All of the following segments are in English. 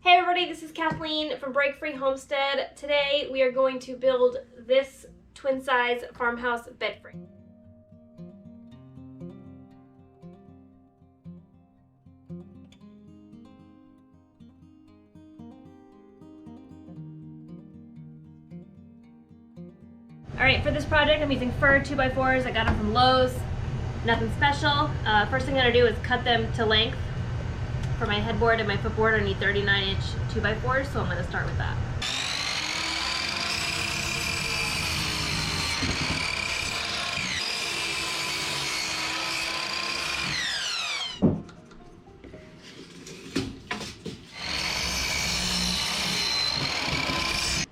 Hey everybody, this is Kathleen from Break Free Homestead. Today we are going to build this twin size farmhouse bed frame. Alright, for this project I'm using fir 2x4s. I got them from Lowe's. Nothing special. First thing I'm going to do is cut them to length. For my headboard and my footboard I need 39-inch 2x4s, so I'm going to start with that.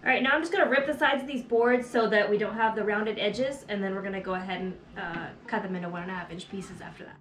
Alright, now I'm just going to rip the sides of these boards so that we don't have the rounded edges, and then we're going to go ahead and cut them into 1.5-inch pieces after that.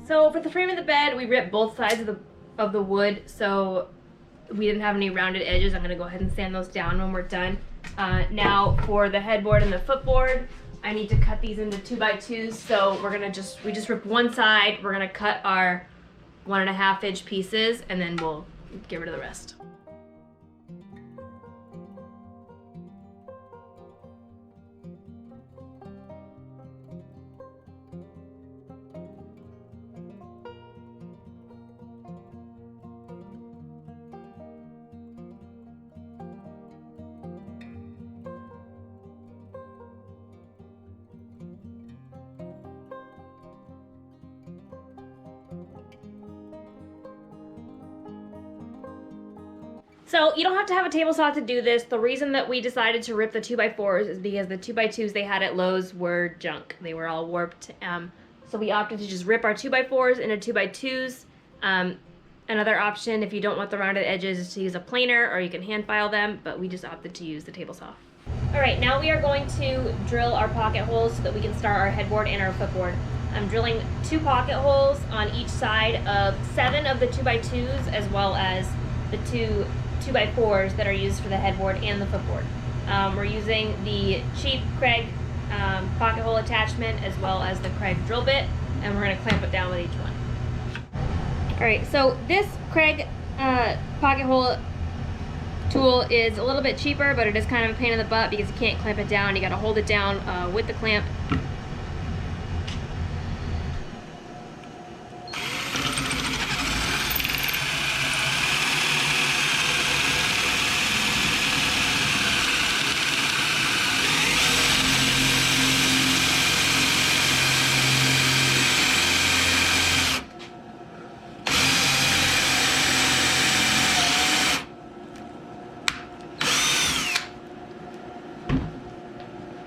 So for the frame of the bed, we ripped both sides of the wood, so we didn't have any rounded edges. I'm gonna go ahead and sand those down when we're done. Now for the headboard and the footboard, I need to cut these into 2x2s. So we just ripped one side. We're gonna cut our 1.5-inch pieces, and then we'll get rid of the rest. So you don't have to have a table saw to do this. The reason that we decided to rip the 2x4s is because the 2x2s they had at Lowe's were junk. They were all warped. So we opted to just rip our 2x4s into 2x2s. Another option, if you don't want the rounded edges, is to use a planer, or you can hand file them, but we just opted to use the table saw. All right, now we are going to drill our pocket holes so that we can start our headboard and our footboard. I'm drilling 2 pocket holes on each side of 7 of the 2x2s, as well as the 2 2x4s that are used for the headboard and the footboard. We're using the cheap Craig pocket hole attachment, as well as the Craig drill bit, and we're going to clamp it down with each one. Alright, so this Craig pocket hole tool is a little bit cheaper, but it is kind of a pain in the butt because you can't clamp it down. You got to hold it down with the clamp.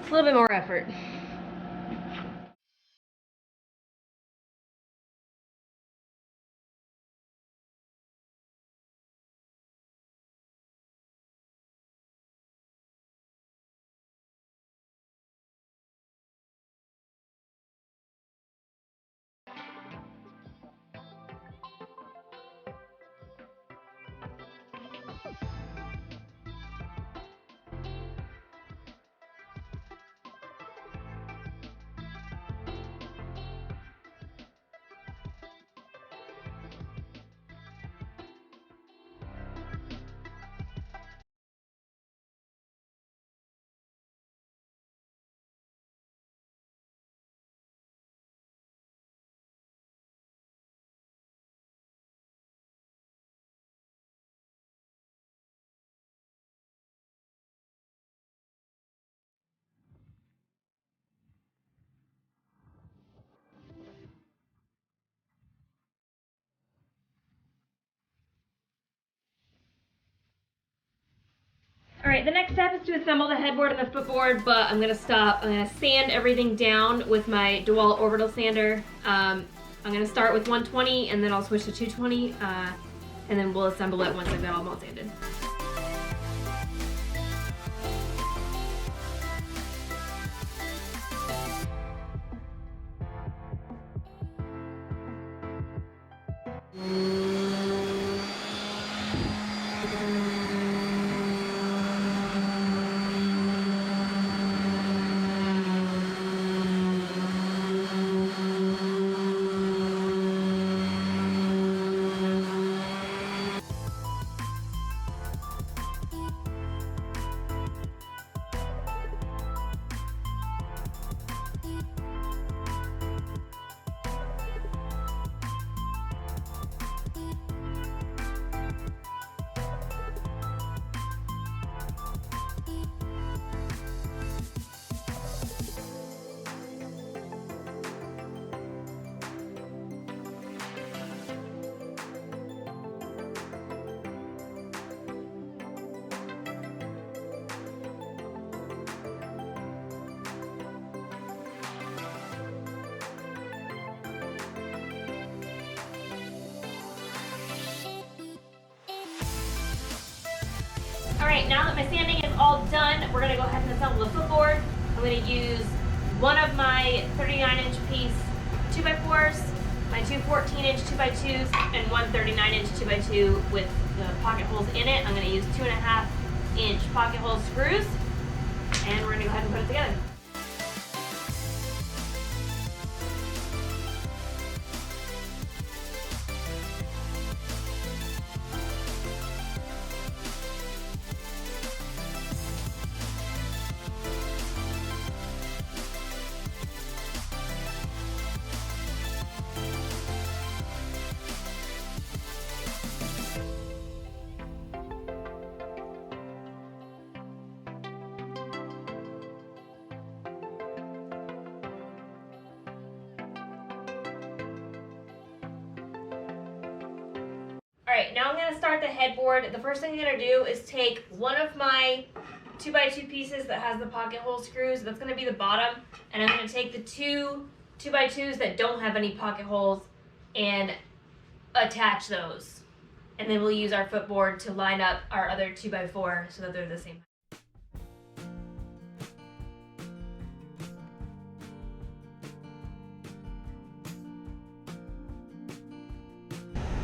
A little bit more effort. Alright, the next step is to assemble the headboard and the footboard, but I'm gonna stop. I'm gonna sand everything down with my DeWalt orbital sander. I'm gonna start with 120 and then I'll switch to 220 and then we'll assemble it once I've got all sanded. Alright, now that my sanding is all done, we're going to go ahead and assemble the footboard. I'm going to use one of my 39-inch piece 2x4s, my two 14-inch 2x2s, and one 39-inch 2x2 with the pocket holes in it. I'm going to use 2.5-inch pocket hole screws, and we're going to go ahead and put it together. Alright, now I'm going to start the headboard. The first thing I'm going to do is take one of my 2x2 pieces that has the pocket hole screws. That's going to be the bottom. And I'm going to take the two 2x2s that don't have any pocket holes and attach those. And then we'll use our footboard to line up our other 2x4 so that they're the same.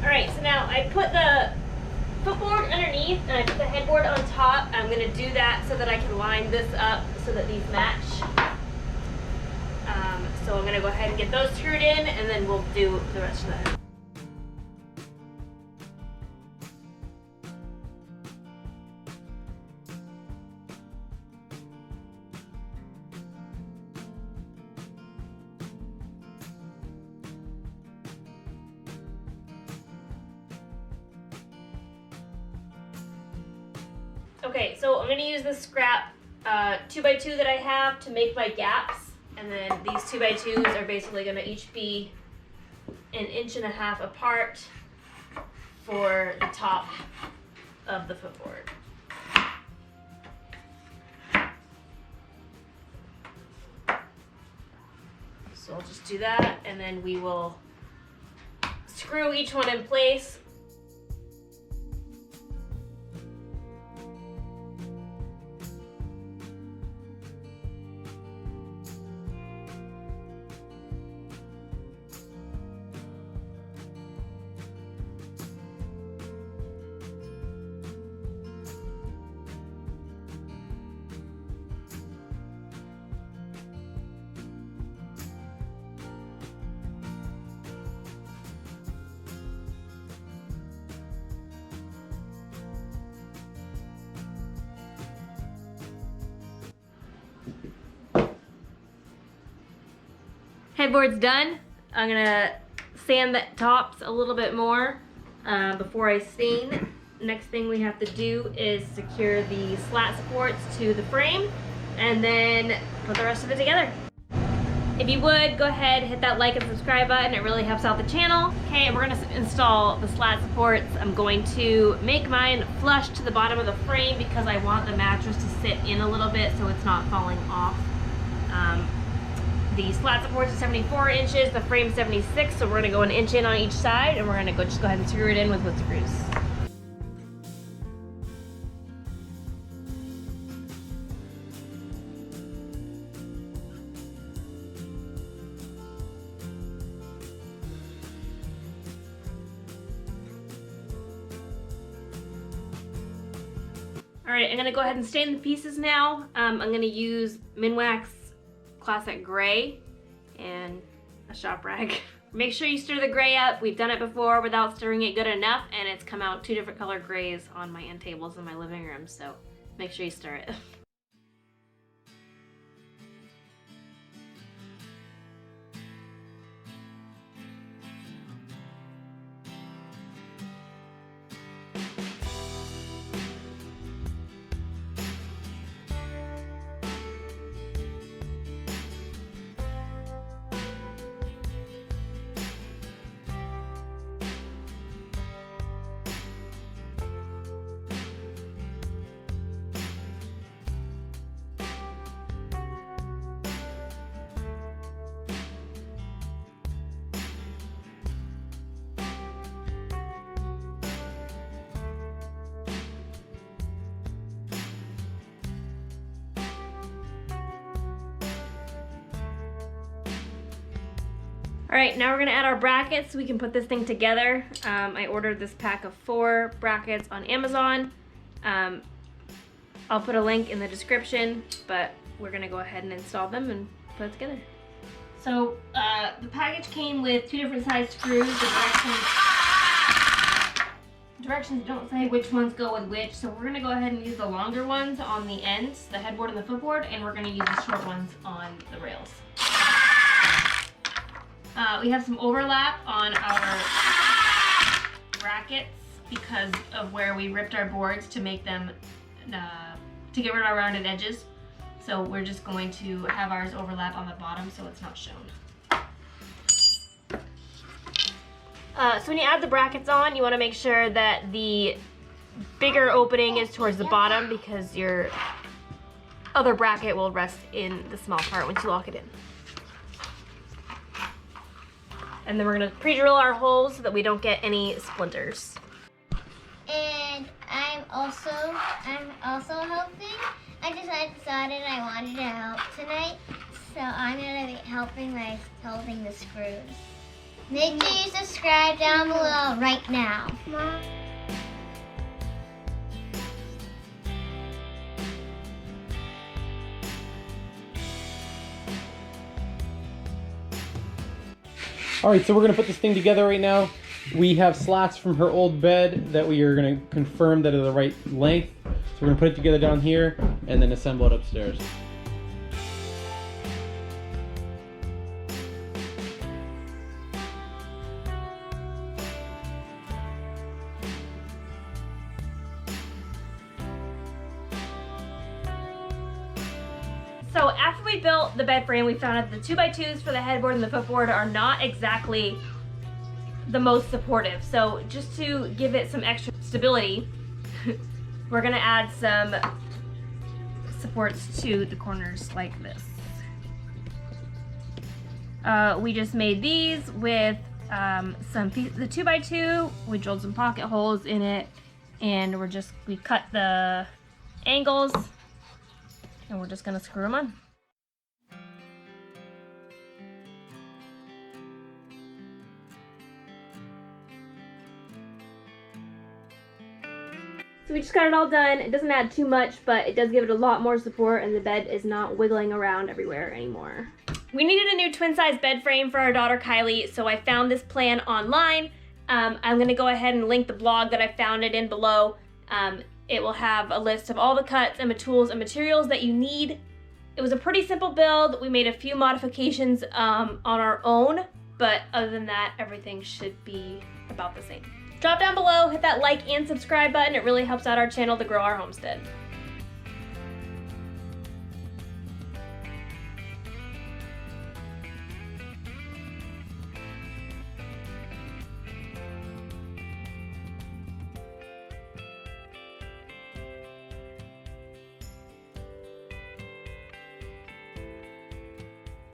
Alright, so now I put the footboard underneath and I put the headboard on top. I'm going to do that so that I can line this up so that these match. So I'm going to go ahead and get those screwed in and then we'll do the rest of the head. Okay, so I'm going to use this scrap 2x2 that I have to make my gaps, and then these 2x2s are basically going to each be 1.5 inches apart for the top of the footboard. So I'll just do that, and then we will screw each one in place. Headboard's done. I'm gonna sand the tops a little bit more before I stain. Next thing we have to do is secure the slat supports to the frame and then put the rest of it together. If you would, go ahead, hit that like and subscribe button. It really helps out the channel. Okay, we're gonna install the slat supports. I'm going to make mine flush to the bottom of the frame because I want the mattress to sit in a little bit so it's not falling off. The slat supports are 74 inches, the frame 76, so we're gonna go an inch in on each side, and we're gonna just go ahead and screw it in with wood screws. Alright, I'm gonna go ahead and stain the pieces now. I'm gonna use Minwax Classic Gray and a shop rag. Make sure you stir the gray up. We've done it before without stirring it good enough, and it's come out 2 different color grays on my end tables in my living room, so make sure you stir it. All right, now we're gonna add our brackets so we can put this thing together. I ordered this pack of 4 brackets on Amazon. I'll put a link in the description, but we're gonna go ahead and install them and put it together. So the package came with 2 different size screws. The directions don't say which ones go with which, so we're gonna go ahead and use the longer ones on the ends, the headboard and the footboard, and we're gonna use the short ones on the rails. We have some overlap on our brackets because of where we ripped our boards to make them, to get rid of our rounded edges. So we're just going to have ours overlap on the bottom so it's not shown. So when you add the brackets on, you want to make sure that the bigger opening is towards the bottom because your other bracket will rest in the small part once you lock it in. And then we're gonna pre-drill our holes so that we don't get any splinters. And I'm also helping. I decided I wanted to help tonight, so I'm gonna be helping by holding the screws. Make sure you subscribe down below right now. Mom. All right, so we're gonna put this thing together right now. We have slats from her old bed that we are gonna confirm that are the right length. So we're gonna put it together down here and then assemble it upstairs. So after we built the bed frame, we found out the 2x2s for the headboard and the footboard are not exactly the most supportive. So just to give it some extra stability, we're gonna add some supports to the corners like this. We just made these with the 2x2. We drilled some pocket holes in it, and we cut the angles, and we're just gonna screw them on. So we just got it all done. It doesn't add too much, but it does give it a lot more support, and the bed is not wiggling around everywhere anymore. We needed a new twin-size bed frame for our daughter Kylie, so I found this plan online. I'm gonna go ahead and link the blog that I found it in below. It will have a list of all the cuts and the tools and materials that you need. It was a pretty simple build. We made a few modifications on our own, but other than that, everything should be about the same. Drop down below, hit that like and subscribe button. It really helps out our channel to grow our homestead.